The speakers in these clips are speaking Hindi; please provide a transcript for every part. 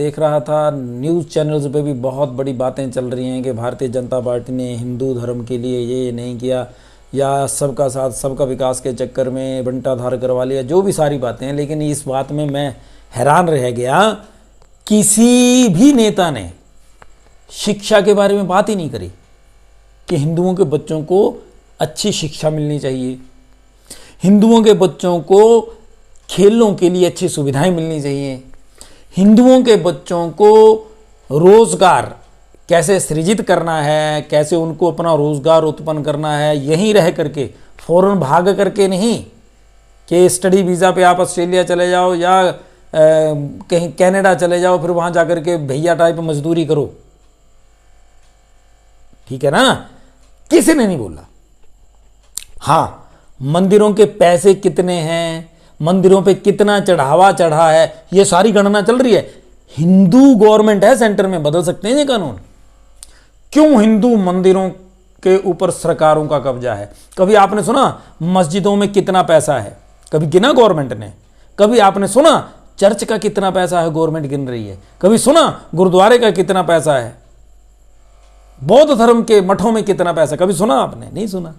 देख रहा था न्यूज़ चैनल्स पे भी बहुत बड़ी बातें चल रही हैं कि भारतीय जनता पार्टी ने हिंदू धर्म के लिए ये नहीं किया, या सबका साथ सबका विकास के चक्कर में बंटाधार करवा लिया, जो भी सारी बातें हैं। लेकिन इस बात में मैं हैरान रह गया, किसी भी नेता ने शिक्षा के बारे में बात ही नहीं करी कि हिंदुओं के बच्चों को अच्छी शिक्षा मिलनी चाहिए, हिंदुओं के बच्चों को खेलों के लिए अच्छी सुविधाएं मिलनी चाहिए, हिंदुओं के बच्चों को रोजगार कैसे सृजित करना है, कैसे उनको अपना रोजगार उत्पन्न करना है, यहीं रह करके, फौरन भाग करके नहीं कि स्टडी वीज़ा पे आप ऑस्ट्रेलिया चले जाओ या कहीं कनाडा चले जाओ, फिर वहाँ जाकर के भैया टाइप मजदूरी करो। ठीक है ना, किसी ने नहीं बोला। हाँ, मंदिरों के पैसे कितने हैं, मंदिरों पे कितना चढ़ावा चढ़ा है, ये सारी गणना चल रही है। हिंदू गवर्नमेंट है सेंटर में, बदल सकते हैं ये कानून। क्यों हिंदू मंदिरों के ऊपर सरकारों का कब्जा है? कभी आपने सुना मस्जिदों में कितना पैसा है? कभी गिना गवर्नमेंट ने? कभी आपने सुना चर्च का कितना पैसा है गवर्नमेंट गिन रही है? कभी सुना गुरुद्वारे का कितना पैसा है? बौद्ध धर्म के मठों में कितना पैसा, कभी सुना आपने? नहीं सुना।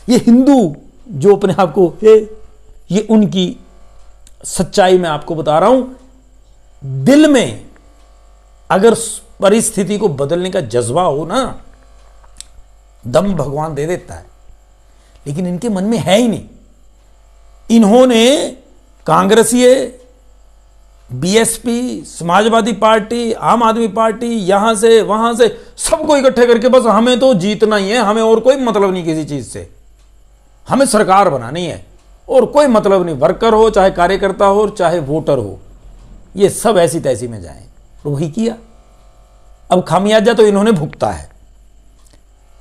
ये हिंदू जो अपने आप को ये उनकी सच्चाई मैं आपको बता रहा हूं। दिल में अगर परिस्थिति को बदलने का जज्बा हो ना, दम भगवान दे देता है, लेकिन इनके मन में है ही नहीं। इन्होंने कांग्रेसीय, बीएसपी, समाजवादी पार्टी, आम आदमी पार्टी, यहां से वहां से सबको इकट्ठे करके बस हमें तो जीतना ही है, हमें और कोई मतलब नहीं किसी चीज से, हमें सरकार बनानी है और कोई मतलब नहीं, वर्कर हो चाहे कार्यकर्ता हो चाहे वोटर हो, ये सब ऐसी तैसी में जाएं। तो वही किया। अब खामियाजा तो इन्होंने भुगता है।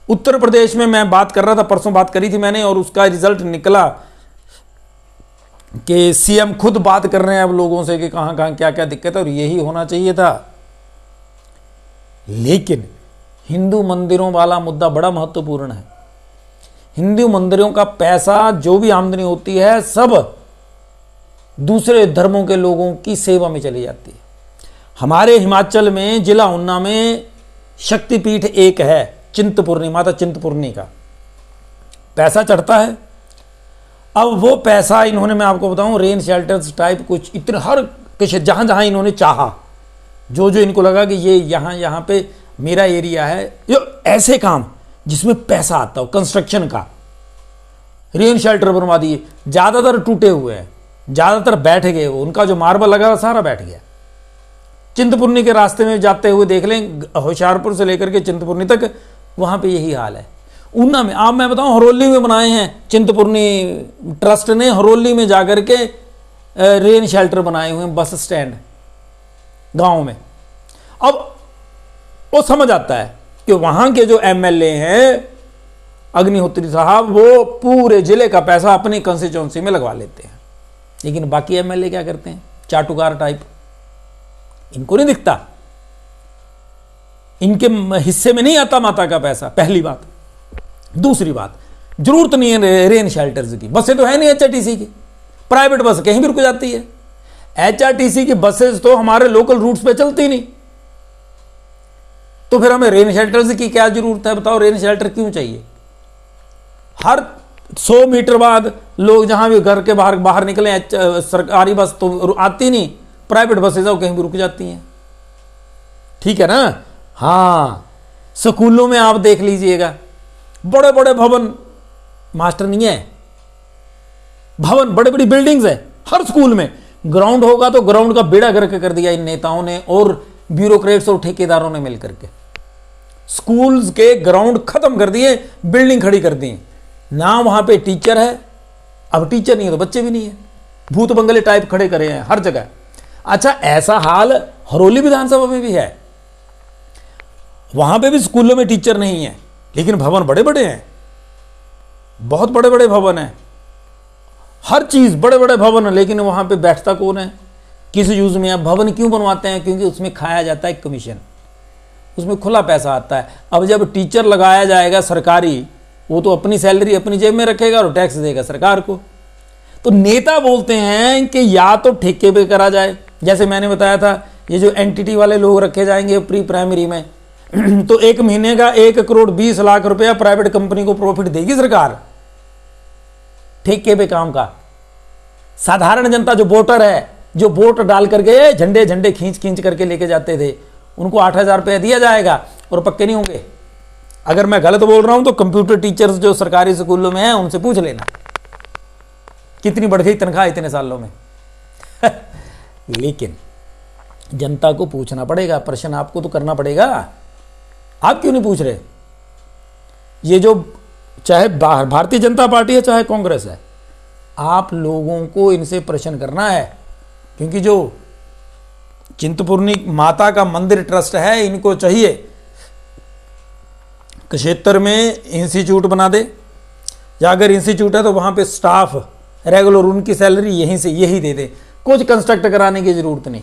उत्तर प्रदेश में मैं बात कर रहा था, परसों बात करी थी मैंने, और उसका रिजल्ट निकला कि सीएम खुद बात कर रहे हैं अब लोगों से कि कहां कहां क्या क्या दिक्कत है, और यही होना चाहिए था। लेकिन हिंदू मंदिरों वाला मुद्दा बड़ा महत्वपूर्ण है। हिंदू मंदिरों का पैसा, जो भी आमदनी होती है, सब दूसरे धर्मों के लोगों की सेवा में चली जाती है। हमारे हिमाचल में जिला ऊना में शक्तिपीठ एक है, चिंतपूर्णी, माता चिंतपूर्णी का पैसा चढ़ता है। अब वो पैसा इन्होंने, मैं आपको बताऊं, रेन शेल्टर्स टाइप कुछ इतने हर कुछ जहां जहां इन्होंने चाहा, जो जो इनको लगा कि ये यहाँ पे मेरा एरिया है, ये ऐसे काम जिसमें पैसा आता हो, कंस्ट्रक्शन का, रेन शेल्टर बनवा दिए। ज्यादातर टूटे हुए हैं, ज्यादातर बैठ गए, उनका जो मार्बल लगा सारा बैठ गया। चिंतपूर्णी के रास्ते में जाते हुए देख लें, होशियारपुर से लेकर के चिंतपूर्णी तक, वहां पे यही हाल है। ऊना में, आप मैं बताऊं, हरोली में बनाए हैं, चिंतपूर्णी ट्रस्ट ने हरोली में जाकर के रेन शेल्टर बनाए हुए हैं, बस स्टैंड गांव में। अब वो समझ आता है कि वहां के जो एमएलए हैं अग्निहोत्री साहब, वो पूरे जिले का पैसा अपनी कंस्टिट्यूएंसी में लगवा लेते हैं। लेकिन बाकी एमएलए क्या करते हैं? चाटुकार टाइप, इनको नहीं दिखता, इनके हिस्से में नहीं आता माता का पैसा, पहली बात। दूसरी बात, जरूरत नहीं है रेन शेल्टर्स की, बसें तो है नहीं एचआरटीसी की, प्राइवेट बस कहीं भी रुक जाती है। एचआरटीसी की बसेस तो हमारे लोकल रूट्स पे चलती नहीं, तो फिर हमें रेन शेल्टर्स की क्या जरूरत है? बताओ, रेन शेल्टर क्यों चाहिए? हर 100 मीटर बाद लोग जहां भी घर के बाहर निकले, सरकारी बस तो आती नहीं, प्राइवेट बसें जाओ कहीं भी रुक जाती हैं। ठीक है ना? हाँ, स्कूलों में आप देख लीजिएगा, बड़े बड़े भवन, मास्टर नहीं है, भवन, बड़ी बड़ी बिल्डिंग्स है हर स्कूल में। ग्राउंड होगा तो ग्राउंड का बेड़ा गर्क कर दिया इन नेताओं ने और ब्यूरोक्रेट्स और ठेकेदारों ने मिलकर के। स्कूल्स के ग्राउंड खत्म कर दिए, बिल्डिंग खड़ी कर दी। ना वहां पे टीचर है, अब टीचर नहीं है तो बच्चे भी नहीं है, भूत बंगले टाइप खड़े करे हैं हर जगह। अच्छा, ऐसा हाल हरोली विधानसभा में भी है, वहां पे भी स्कूलों में टीचर नहीं है, लेकिन भवन बड़े बड़े हैं, बहुत बड़े बड़े भवन हैं, हर चीज बड़े बड़े भवन है, लेकिन वहां पे बैठता कौन है? किस यूज में? आप भवन क्यों बनवाते हैं? क्योंकि उसमें खाया जाता है कमीशन, उसमें खुला पैसा आता है। अब जब टीचर लगाया जाएगा सरकारी, वो तो अपनी सैलरी अपनी जेब में रखेगा और टैक्स देगा सरकार को। तो नेता बोलते हैं कि या तो ठेके पे करा जाए, जैसे मैंने बताया था ये जो एनटीटी वाले लोग रखे जाएंगे प्री प्राइमरी में तो 1 महीने का 1,20,00,000 रुपया प्राइवेट कंपनी को प्रॉफिट देगी सरकार, ठेके पे काम का। साधारण जनता जो वोटर है, जो वोट डाल करके झंडे झंडे खींच खींच करके लेके जाते थे, उनको 8,000 रुपया दिया जाएगा और पक्के नहीं होंगे। अगर मैं गलत बोल रहा हूं तो कंप्यूटर टीचर्स जो सरकारी स्कूलों में हैं उनसे पूछ लेना कितनी बढ़ गई तनख्वाह इतने सालों में। लेकिन जनता को पूछना पड़ेगा, प्रश्न आपको तो करना पड़ेगा। आप क्यों नहीं पूछ रहे? ये जो चाहे भारतीय जनता पार्टी है चाहे कांग्रेस है, आप लोगों को इनसे प्रश्न करना है, क्योंकि जो चिंतपूर्णी माता का मंदिर ट्रस्ट है, इनको चाहिए क्षेत्र में इंस्टीट्यूट बना दे, या अगर इंस्टीट्यूट है तो वहां पे स्टाफ रेगुलर उनकी सैलरी यहीं से यही दे दे, कुछ कंस्ट्रक्ट कराने की जरूरत नहीं।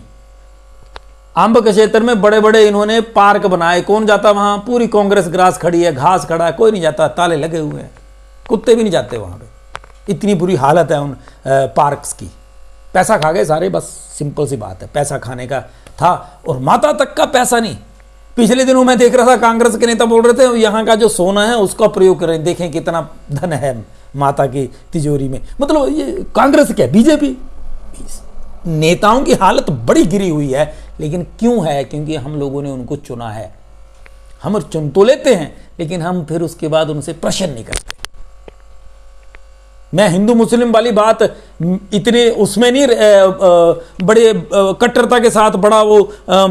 अंब के क्षेत्र में बड़े बड़े इन्होंने पार्क बनाए, कौन जाता वहां? पूरी कांग्रेस ग्रास खड़ी है, घास खड़ा है, कोई नहीं जाता, ताले लगे हुए हैं, कुत्ते भी नहीं जाते वहां पे। इतनी बुरी हालत है उन पार्क्स की। पैसा खा गए सारे, बस सिंपल सी बात है, पैसा खाने का था और माता तक का पैसा नहीं। पिछले दिनों मैं देख रहा था कांग्रेस के नेता बोल रहे थे यहाँ का जो सोना है उसका प्रयोग करें, देखें कितना धन है माता की तिजोरी में। मतलब ये कांग्रेस क्या, बीजेपी? नेताओं की हालत बड़ी गिरी हुई है। लेकिन क्यों है? क्योंकि हम लोगों ने उनको चुना है। हम चुन तो लेते हैं लेकिन हम फिर उसके बाद उनसे प्रश्न नहीं करते। मैं हिंदू मुस्लिम वाली बात इतने उसमें नहीं बड़े कट्टरता के साथ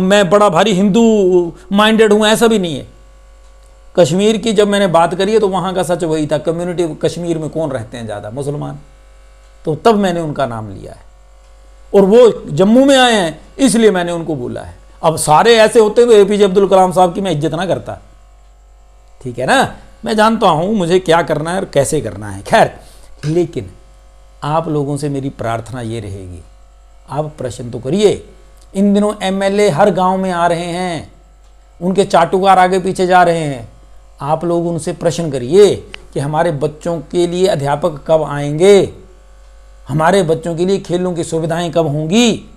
मैं बड़ा भारी हिंदू माइंडेड हूं, ऐसा भी नहीं है। कश्मीर की जब मैंने बात करी है तो वहां का सच वही था। कम्युनिटी कश्मीर में कौन रहते हैं ज्यादा? मुसलमान। तो तब मैंने उनका नाम लिया है और वो जम्मू में आए हैं इसलिए मैंने उनको बोला है। अब सारे ऐसे होते तो एपीजे अब्दुल कलाम साहब की मैं इज्जत ना करता, ठीक है ना? मैं जानता हूं मुझे क्या करना है और कैसे करना है। खैर, लेकिन आप लोगों से मेरी प्रार्थना ये रहेगी, आप प्रश्न तो करिए। इन दिनों एमएलए हर गांव में आ रहे हैं, उनके चाटुकार आगे पीछे जा रहे हैं। आप लोग उनसे प्रश्न करिए कि हमारे बच्चों के लिए अध्यापक कब आएंगे, हमारे बच्चों के लिए खेलों की सुविधाएं कब होंगी,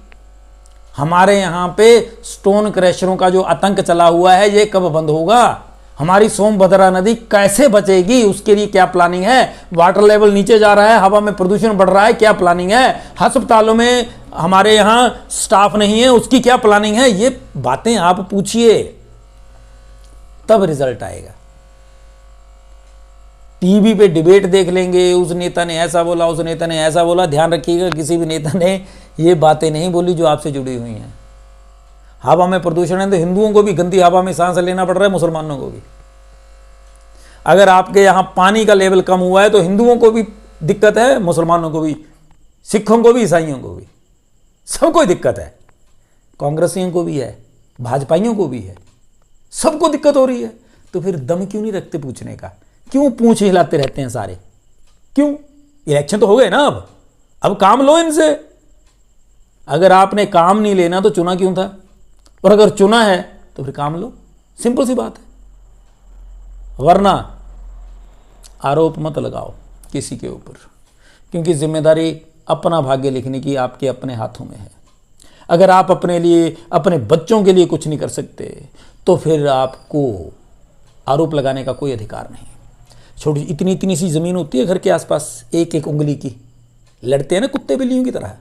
हमारे यहाँ पे स्टोन क्रैशरों का जो आतंक चला हुआ है ये कब बंद होगा, हमारी सोमभद्रा नदी कैसे बचेगी, उसके लिए क्या प्लानिंग है। वाटर लेवल नीचे जा रहा है, हवा में प्रदूषण बढ़ रहा है, क्या प्लानिंग है। अस्पतालों में हमारे यहाँ स्टाफ नहीं है, उसकी क्या प्लानिंग है। ये बातें आप पूछिए, तब रिजल्ट आएगा। टीवी पे डिबेट देख लेंगे, उस नेता ने ऐसा बोला, उस नेता ने ऐसा बोला। ध्यान रखिएगा, किसी भी नेता ने ये बातें नहीं बोली जो आपसे जुड़ी हुई हैं। हवा में प्रदूषण है तो हिंदुओं को भी गंदी हवा में सांस लेना पड़ रहा है, मुसलमानों को भी। अगर आपके यहां पानी का लेवल कम हुआ है तो हिंदुओं को भी दिक्कत है, मुसलमानों को भी, सिखों को भी, ईसाइयों को भी, सबको दिक्कत है। कांग्रेसियों को भी है, भाजपाइयों को भी है, सबको दिक्कत हो रही है। तो फिर दम क्यों नहीं रखते पूछने का? क्यों पूंछ हिलाते रहते हैं सारे? क्यों? इलेक्शन तो हो गए ना, अब काम लो इनसे। अगर आपने काम नहीं लेना तो चुना क्यों था? और अगर चुना है तो फिर काम लो, सिंपल सी बात है। वरना आरोप मत लगाओ किसी के ऊपर, क्योंकि जिम्मेदारी अपना भाग्य लिखने की आपके अपने हाथों में है। अगर आप अपने लिए, अपने बच्चों के लिए कुछ नहीं कर सकते तो फिर आपको आरोप लगाने का कोई अधिकार नहीं। छोटी इतनी इतनी सी जमीन होती है घर के आसपास, एक एक उंगली की, लड़ते हैं ना कुत्ते बिल्लियों की तरह,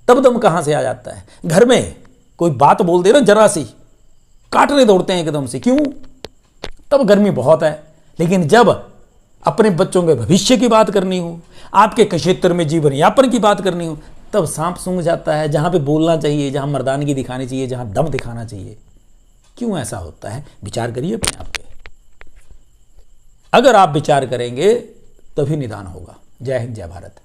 तब दम कहां से आ जाता है? घर में कोई बात बोल दे ना जरा सी, काटने दौड़ते हैं एकदम से। क्यों? तब गर्मी बहुत है। लेकिन जब अपने बच्चों के भविष्य की बात करनी हो, आपके क्षेत्र में जीवन यापन की बात करनी हो, तब सांप सूंघ जाता है। जहां पे बोलना चाहिए, जहां मर्दानगी दिखानी चाहिए, जहां दम दिखाना चाहिए, क्यों ऐसा होता है? विचार करिए अपने आप पे। अगर आप विचार करेंगे तभी निदान होगा। जय हिंद, जय भारत।